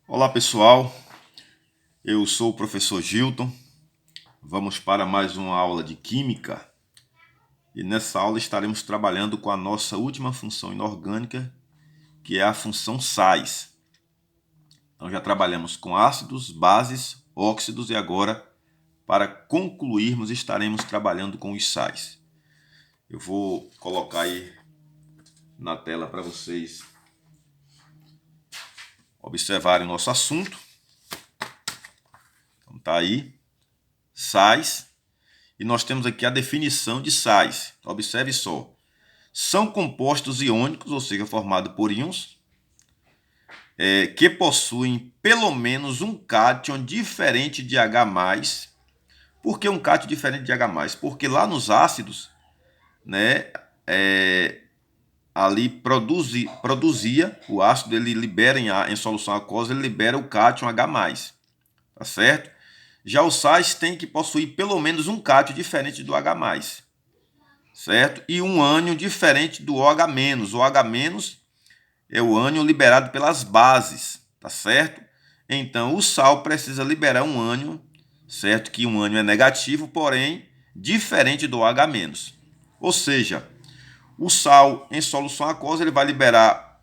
Olá pessoal, eu sou o professor Gilton. Vamos para mais uma aula de Química e nessa aula estaremos trabalhando com a nossa última função inorgânica, que é a função sais. Então já trabalhamos com ácidos, bases, óxidos e agora, para concluirmos, estaremos trabalhando com os sais. Eu vou colocar aí na tela para vocês observarem o nosso assunto. Então tá aí, sais. E nós temos aqui a definição de sais. Observe só. São compostos iônicos, ou seja, formados por íons, que possuem pelo menos um cátion diferente de H+. Por que um cátion diferente de H+? Porque lá nos ácidos, né, ali produzia o ácido, ele libera em solução aquosa, ele libera o cátion H+, tá certo? Já os sais têm que possuir pelo menos um cátion diferente do H+, certo? E um ânion diferente do OH-. O OH- é o ânion liberado pelas bases, tá certo? Então, o sal precisa liberar um ânion, certo? Que um ânion é negativo, porém diferente do OH-. Ou seja, o sal em solução aquosa ele vai liberar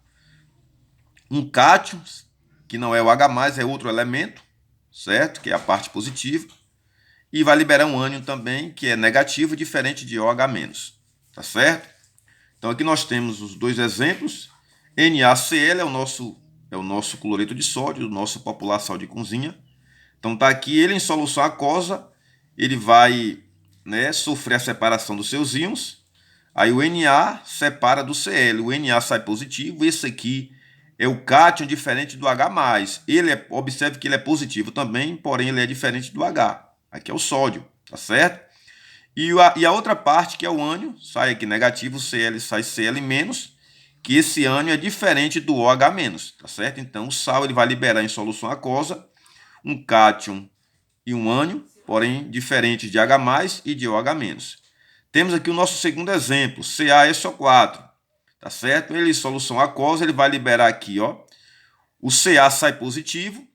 um cátion, que não é o H+, é outro elemento, certo? Que é a parte positiva. E vai liberar um ânion também, que é negativo, diferente de OH-, tá certo? Então aqui nós temos os dois exemplos. NaCl é o nosso cloreto de sódio, o nosso popular sal de cozinha. Então tá aqui ele em solução aquosa, ele vai, né, sofrer a separação dos seus íons. Aí o Na separa do Cl, o Na sai positivo, esse aqui é o cátion diferente do H+. Observe que ele é positivo também, porém ele é diferente do H. Aqui é o sódio, tá certo? E a outra parte, que é o ânion, sai aqui negativo, Cl sai Cl-, que esse ânion é diferente do OH-, tá certo? Então o sal ele vai liberar em solução aquosa um cátion e um ânion, porém diferentes de H+ e de OH-. Temos aqui o nosso segundo exemplo, CaSO4, tá certo? Ele em solução aquosa, ele vai liberar aqui, ó, o Ca sai positivo,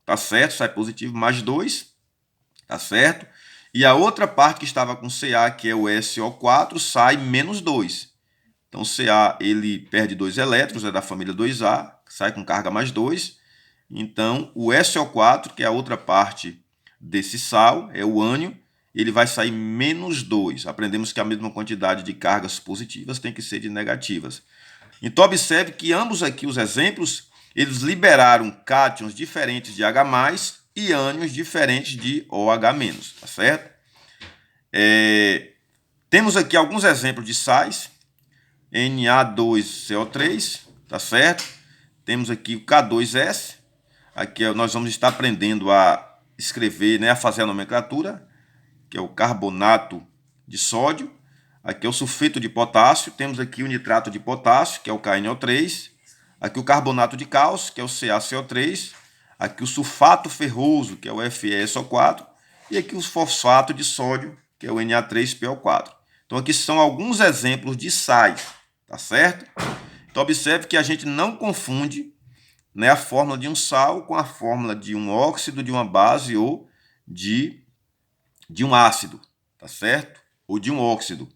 tá certo? Sai positivo mais 2, tá certo? E a outra parte que estava com Ca, que é o SO4, sai menos 2. Então o Ca ele perde 2 elétrons, é da família 2A, sai com carga mais 2. Então o SO4, que é a outra parte desse sal, é o ânion, ele vai sair menos 2. Aprendemos que a mesma quantidade de cargas positivas tem que ser de negativas. Então observe que ambos aqui os exemplos, eles liberaram cátions diferentes de H+, e ânions diferentes de OH-, tá certo? Temos aqui alguns exemplos de sais. Na2CO3, tá certo? Temos aqui o K2S. Aqui nós vamos estar aprendendo a escrever, né, a fazer a nomenclatura, que é o carbonato de sódio. Aqui é o sulfeto de potássio. Temos aqui o nitrato de potássio, que é o KNO3. Aqui o carbonato de cálcio, que é o CaCO3. Aqui o sulfato ferroso, que é o FeSO4. E aqui o fosfato de sódio, que é o Na3PO4. Então aqui são alguns exemplos de sais, tá certo? Então observe que a gente não confunde, né, a fórmula de um sal com a fórmula de um óxido, de uma base ou de um ácido, tá certo? Ou de um óxido,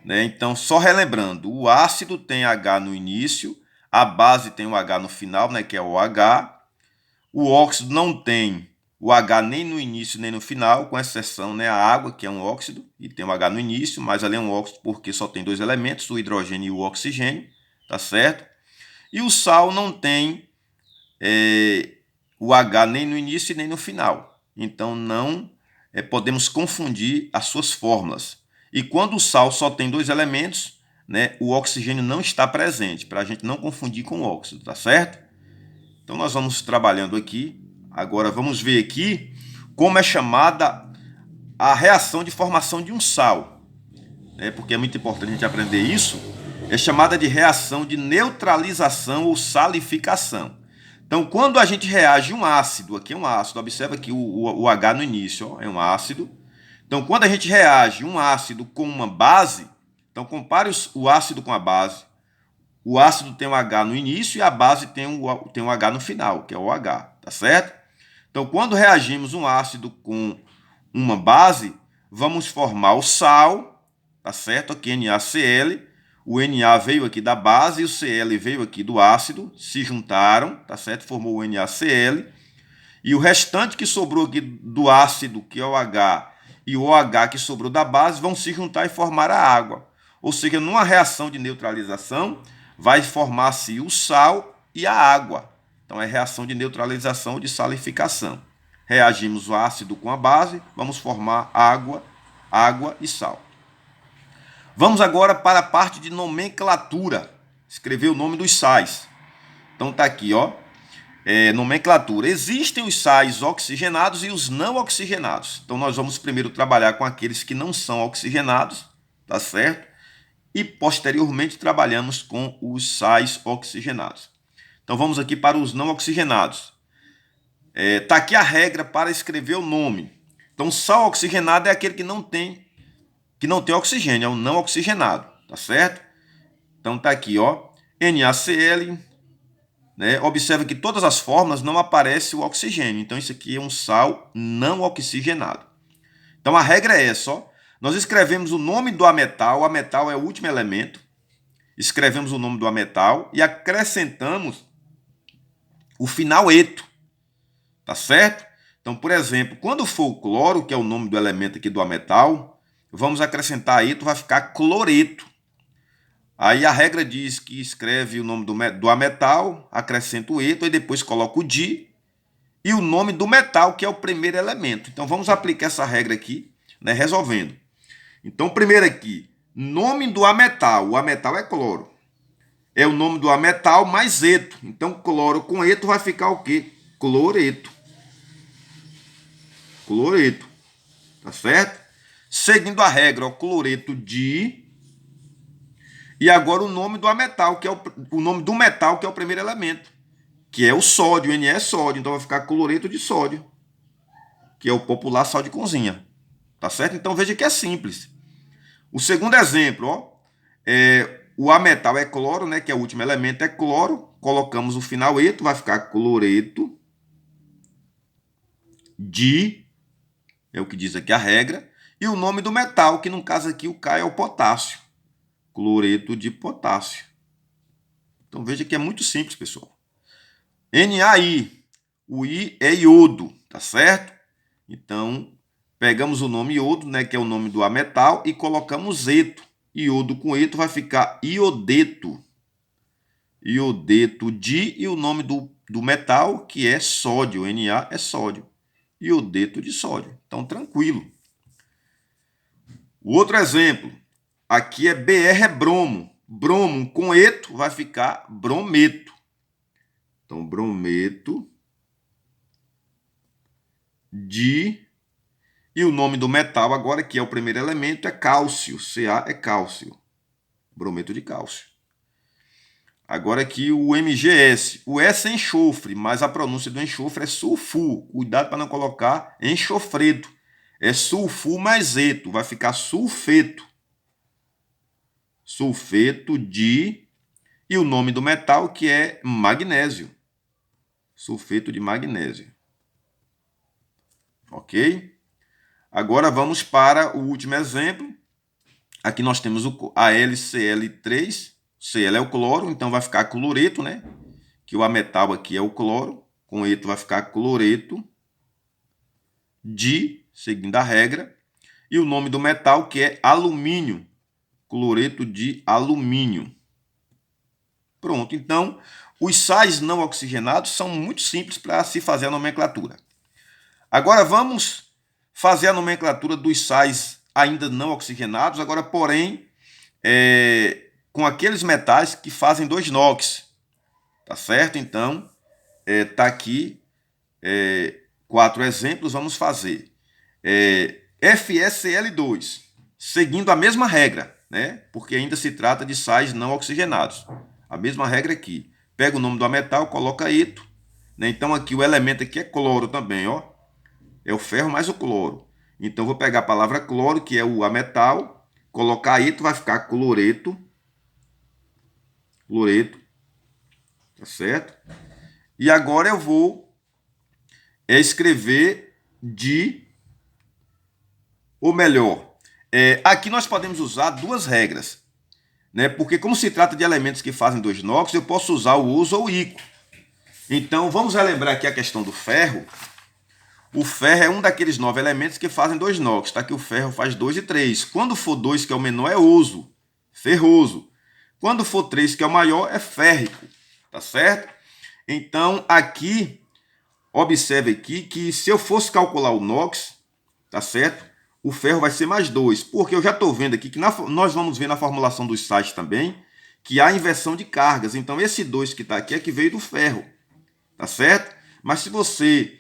né? Então, só relembrando, o ácido tem H no início, a base tem o H no final, né, que é o OH. O óxido não tem o H nem no início nem no final, com exceção, né, a água, que é um óxido, e tem o H no início, mas ali é um óxido porque só tem dois elementos, o hidrogênio e o oxigênio, tá certo? E o sal não tem o H nem no início e nem no final. Então não podemos confundir as suas fórmulas. E quando o sal só tem dois elementos, né, o oxigênio não está presente, para a gente não confundir com o óxido, tá certo? Então nós vamos trabalhando aqui. Agora vamos ver aqui como é chamada a reação de formação de um sal, né, porque é muito importante a gente aprender isso. É chamada de reação de neutralização ou salificação. Então, quando a gente reage um ácido, aqui é um ácido, observa que o H no início, ó, é um ácido. Então, quando a gente reage um ácido com uma base, então compare o ácido com a base. O ácido tem um H no início e a base tem um H no final, que é o OH. tá certo? Então, quando reagimos um ácido com uma base, vamos formar o sal, tá certo? Aqui NaCl, o Na veio aqui da base e o Cl veio aqui do ácido, se juntaram, tá certo? Formou o NaCl. E o restante que sobrou aqui do ácido, que é o H, e o OH que sobrou da base, vão se juntar e formar a água. Ou seja, numa reação de neutralização, vai formar-se o sal e a água. Então, é reação de neutralização ou de salificação. Reagimos o ácido com a base, vamos formar água, água e sal. Vamos agora para a parte de nomenclatura. Escrever o nome dos sais. Então, está aqui, ó. Nomenclatura. Existem os sais oxigenados e os não oxigenados. Então, nós vamos primeiro trabalhar com aqueles que não são oxigenados, tá certo? E, posteriormente, trabalhamos com os sais oxigenados. Então, vamos aqui para os não oxigenados. Tá aqui a regra para escrever o nome. Então, sal oxigenado é aquele que não tem oxigênio, é o não oxigenado, tá certo? Então, tá aqui, ó, NaCl, né? Observe que todas as fórmulas não aparece o oxigênio. Então, isso aqui é um sal não oxigenado. Então, a regra é essa, ó. Nós escrevemos o nome do ametal. O ametal é o último elemento. Escrevemos o nome do ametal e acrescentamos o final eto. Tá certo? Então, por exemplo, quando for o cloro, que é o nome do elemento aqui do ametal, vamos acrescentar eto, vai ficar cloreto. Aí a regra diz que escreve o nome do ametal, acrescenta o eto, e depois coloca o di e o nome do metal, que é o primeiro elemento. Então, vamos aplicar essa regra aqui, né, resolvendo. Então, primeiro aqui, nome do ametal. O ametal é cloro. É o nome do ametal mais eto. Então, cloro com eto vai ficar o quê? Cloreto. Cloreto. Tá certo? Seguindo a regra, ó, cloreto de... E agora o nome do ametal, que é o nome do metal, que é o primeiro elemento, que é o sódio. Ne é sódio. Então, vai ficar cloreto de sódio, que é o popular sal de cozinha. Tá certo? Então, veja que é simples. O segundo exemplo, ó, o ametal é cloro, né, que é o último elemento, é cloro. Colocamos o final eto, vai ficar cloreto de, é o que diz aqui a regra, e o nome do metal, que no caso aqui o K é o potássio. Cloreto de potássio. Então veja que é muito simples, pessoal. NaI, o I é iodo, tá certo? Então pegamos o nome iodo, né, que é o nome do ametal, e colocamos eto. Iodo com eto vai ficar iodeto. Iodeto de, e o nome do metal, que é sódio. Na é sódio. Iodeto de sódio. Então, tranquilo. O outro exemplo, aqui é Br é bromo. Bromo com eto vai ficar brometo. Então, brometo de... E o nome do metal agora, que é o primeiro elemento, é cálcio. Ca é cálcio. Brometo de cálcio. Agora aqui o MgS. O S é enxofre, mas a pronúncia do enxofre é sulfu. Cuidado para não colocar enxofreto. É sulfu mais eto. Vai ficar sulfeto. Sulfeto de... E o nome do metal, que é magnésio. Sulfeto de magnésio. Ok? Agora vamos para o último exemplo. Aqui nós temos a LCl3. Cl é o cloro, então vai ficar cloreto, né? Que o ametal aqui é o cloro. Com eto vai ficar cloreto de, seguindo a regra. E o nome do metal, que é alumínio. Cloreto de alumínio. Pronto, então os sais não oxigenados são muito simples para se fazer a nomenclatura. Agora vamos fazer a nomenclatura dos sais ainda não oxigenados, agora, porém, com aqueles metais que fazem 2 NOx. Tá certo? Então, tá aqui 4 exemplos, vamos fazer. FeCl2, seguindo a mesma regra, né? Porque ainda se trata de sais não oxigenados. A mesma regra aqui. Pega o nome do metal, coloca eto, né? Então, aqui o elemento aqui é cloro também, ó. É o ferro mais o cloro. Então, vou pegar a palavra cloro, que é o ametal, colocar eto, vai ficar cloreto. Cloreto. Tá certo? E agora eu vou é escrever de, ou melhor, aqui nós podemos usar duas regras, né? Porque como se trata de elementos que fazem 2 NOx, eu posso usar o uso ou o ICO. Então, vamos relembrar aqui a questão do ferro. O ferro é um daqueles 9 elementos que fazem 2 NOx, tá? Que o ferro faz 2 e 3. Quando for 2, que é o menor, é oso, ferroso. Quando for 3, que é o maior, é férrico, tá certo? Então, aqui, observe aqui que se eu fosse calcular o NOx, tá certo? O ferro vai ser mais 2, porque eu já estou vendo aqui que nós vamos ver na formulação dos sais também que há inversão de cargas. Então, esse 2 que está aqui é que veio do ferro, tá certo? Mas se você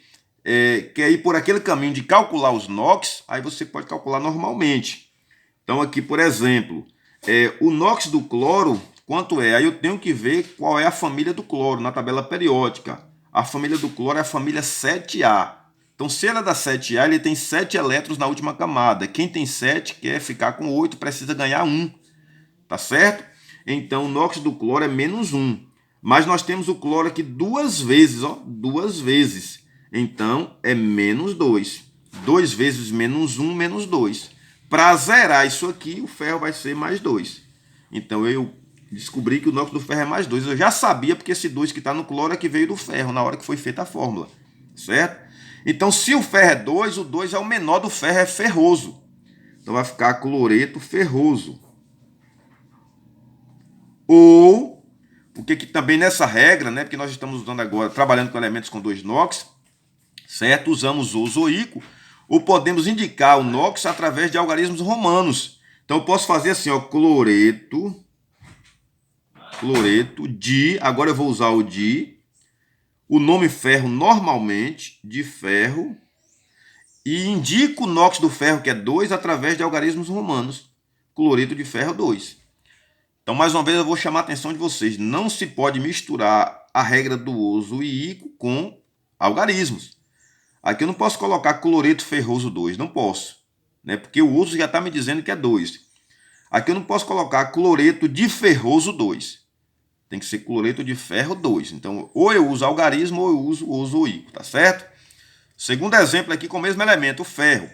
quer ir por aquele caminho de calcular os NOx, aí você pode calcular normalmente. Então, aqui, por exemplo, o NOx do cloro, quanto é? Aí eu tenho que ver qual é a família do cloro na tabela periódica. A família do cloro é a família 7A. Então, se ela é da 7A, ele tem 7 elétrons na última camada. Quem tem 7 quer ficar com 8, precisa ganhar 1. Tá certo? Então, o NOx do cloro é menos 1. Mas nós temos o cloro aqui 2 vezes, ó, 2 vezes. Então, é menos 2. 2 vezes menos 1, menos 2. Para zerar isso aqui, o ferro vai ser mais 2. Então, eu descobri que o NOx do ferro é mais 2. Eu já sabia, porque esse 2 que está no cloro é que veio do ferro, na hora que foi feita a fórmula. Certo? Então, se o ferro é 2, o 2 é o menor do ferro, é ferroso. Então, vai ficar cloreto ferroso. Ou, porque que também nessa regra, né, porque nós estamos usando agora, trabalhando com elementos com 2 NOx, certo? Usamos o ozoico, ou podemos indicar o NOx através de algarismos romanos. Então, eu posso fazer assim, ó, cloreto, de, agora eu vou usar o de, o nome ferro normalmente, de ferro, e indico o NOx do ferro, que é 2, através de algarismos romanos. Cloreto de ferro 2. Então, mais uma vez, eu vou chamar a atenção de vocês. Não se pode misturar a regra do ozoico com algarismos. Aqui eu não posso colocar cloreto ferroso 2, não posso. Né? Porque o uso já está me dizendo que é 2. Aqui eu não posso colocar cloreto de ferroso 2. Tem que ser cloreto de ferro 2. Então, ou eu uso algarismo ou eu uso ozoico, tá certo? Segundo exemplo aqui com o mesmo elemento, o ferro.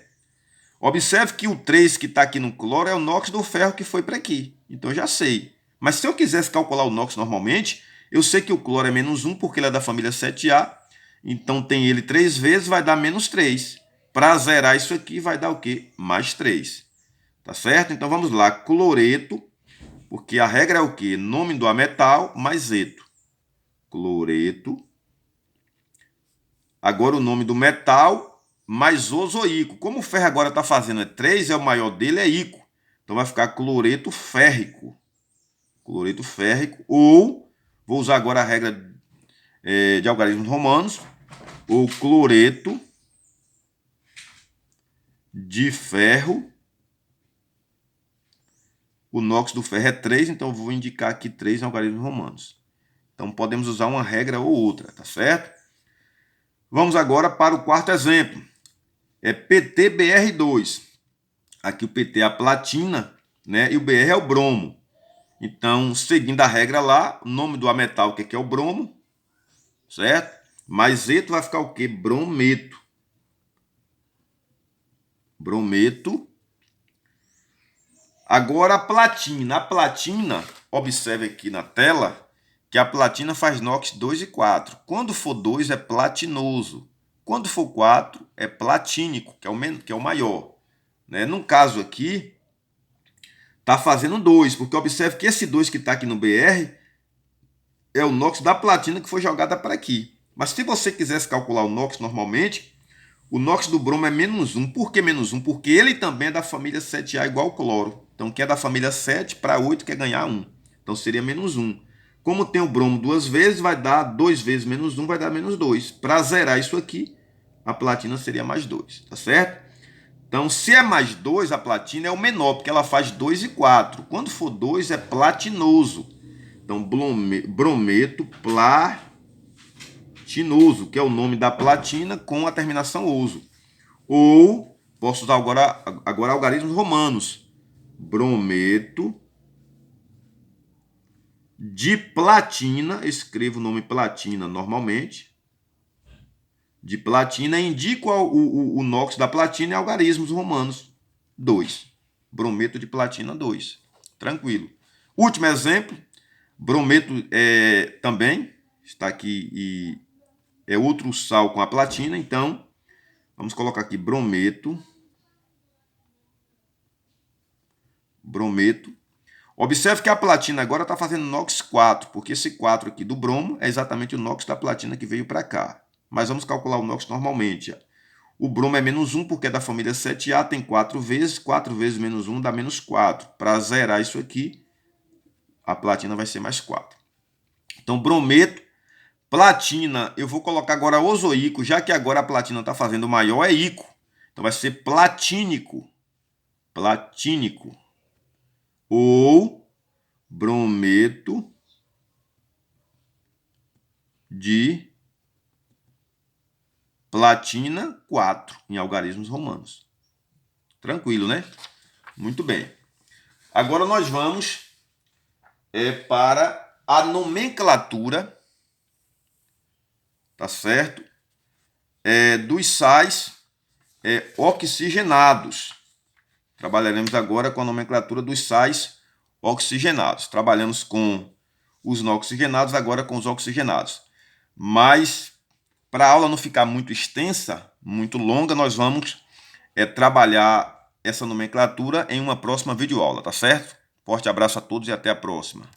Observe que o 3 que está aqui no cloro é o NOx do ferro que foi para aqui. Então, eu já sei. Mas se eu quisesse calcular o NOx normalmente, eu sei que o cloro é menos 1, porque ele é da família 7A. Então, tem ele 3 vezes, vai dar menos 3. Para zerar isso aqui, vai dar o quê? Mais 3. Tá certo? Então, vamos lá. Cloreto, porque a regra é o quê? Nome do ametal mais eto. Cloreto. Agora, o nome do metal mais ozoico. Como o ferro agora está fazendo 3, é o maior dele, é ico. Então, vai ficar cloreto férrico. Cloreto férrico. Ou, vou usar agora a regra de algarismos romanos, ou cloreto de ferro. O NOx do ferro é 3, então eu vou indicar aqui 3 em algarismos romanos. Então, podemos usar uma regra ou outra, tá certo? Vamos agora para o quarto exemplo. É PtBr2. Aqui o PT é a platina, né? E o Br é o bromo. Então, seguindo a regra lá, o nome do ametal que é o bromo, certo? Mais eto vai ficar o quê? Brometo. Brometo. Agora a platina. A platina, observe aqui na tela, que a platina faz NOx 2 e 4. Quando for 2 é platinoso. Quando for 4 é platínico, que é o maior. Né? No caso aqui, está fazendo 2, porque observe que esse 2 que está aqui no BR é o NOx da platina que foi jogada para aqui. Mas se você quisesse calcular o NOx normalmente, o NOx do bromo é menos 1. Por que menos 1? Porque ele também é da família 7A igual ao cloro. Então, quem é da família 7 para 8 quer ganhar 1. Então, seria menos 1. Como tem o bromo 2 vezes, vai dar 2 vezes menos 1, vai dar menos 2. Para zerar isso aqui, a platina seria mais 2. Tá certo? Então, se é mais 2, a platina é o menor, porque ela faz 2 e 4. Quando for 2, é platinoso. Então, brometo platinoso, que é o nome da platina com a terminação oso. Ou, posso usar agora algarismos romanos. Brometo de platina, escrevo o nome platina normalmente. de platina, indico o NOx da platina em algarismos romanos 2. Brometo de platina 2. Tranquilo. Último exemplo, brometo também está aqui e é outro sal com a platina, então vamos colocar aqui brometo. Observe que a platina agora está fazendo NOx 4, porque esse 4 aqui do bromo é exatamente o NOx da platina que veio para cá. Mas vamos calcular o NOx normalmente. O bromo é menos 1 porque é da família 7A, tem 4 vezes. 4 vezes menos 1 dá menos 4. Para zerar isso aqui, a platina vai ser mais 4. Então, brometo, platina, eu vou colocar agora ozoico, já que agora a platina está fazendo maior, é ico. Então, vai ser platínico. Platínico. Ou brometo de platina 4 em algarismos romanos. Tranquilo, né? Muito bem. Agora nós vamos para a nomenclatura, tá certo? Dos sais oxigenados. Trabalharemos agora com a nomenclatura dos sais oxigenados. Trabalhamos com os não oxigenados, agora com os oxigenados. Mas, para a aula não ficar muito extensa, muito longa, nós vamos trabalhar essa nomenclatura em uma próxima videoaula, tá certo? Forte abraço a todos e até a próxima.